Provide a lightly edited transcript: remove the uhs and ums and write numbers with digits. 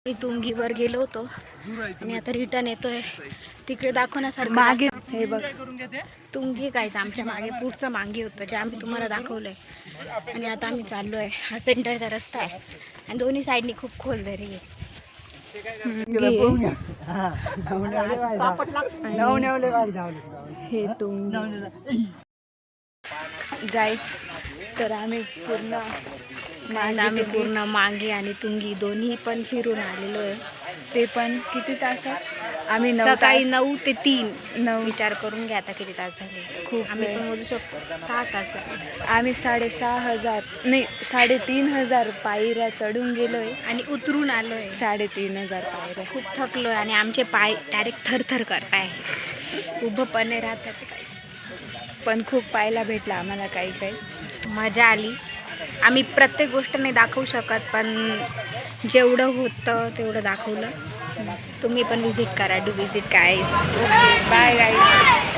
मी तुंगीवर गेलो होतो आणि आता रिटर्न येतोय. तिकडे दाखवण्यासारखं मागे जास्त हे बघ तुंगी कायच आमच्या मागे पुढचं मागे होतं जे आम्ही तुम्हाला दाखवलंय. आणि आता आम्ही चाललोय. हा सेंटरचा रस्ता आहे आणि दोन्ही साईडनी खूप खोल दरी आहे. हे तुंगी गाईज. तर आम्ही पूर्ण मांगी आणि तुंगी दोन्ही पण फिरून आलेलो आहे. ते पण किती तासात आम्ही सकाळी 9 ते 3 विचार करून घ्या आता किती तास झाले. खूप आम्ही पण मोजू शकतो 6 तास झाले. आम्ही 6,500 नाही 3,500 पायऱ्या चढून गेलोय आणि उतरून आलोय 3,500 पायऱ्या. खूप थकलोय आणि आमचे पाय डायरेक्ट थरथर करताय. उभं पण नाही राहतात काही. पण खूप पाहायला भेटलं आम्हाला काही मजा आली. आम्ही प्रत्येक गोष्ट नाही दाखवू शकत पण जेवढं होतं तेवढं दाखवलं. तुम्ही पण विजिट करा. Do visit guys. Bye guys.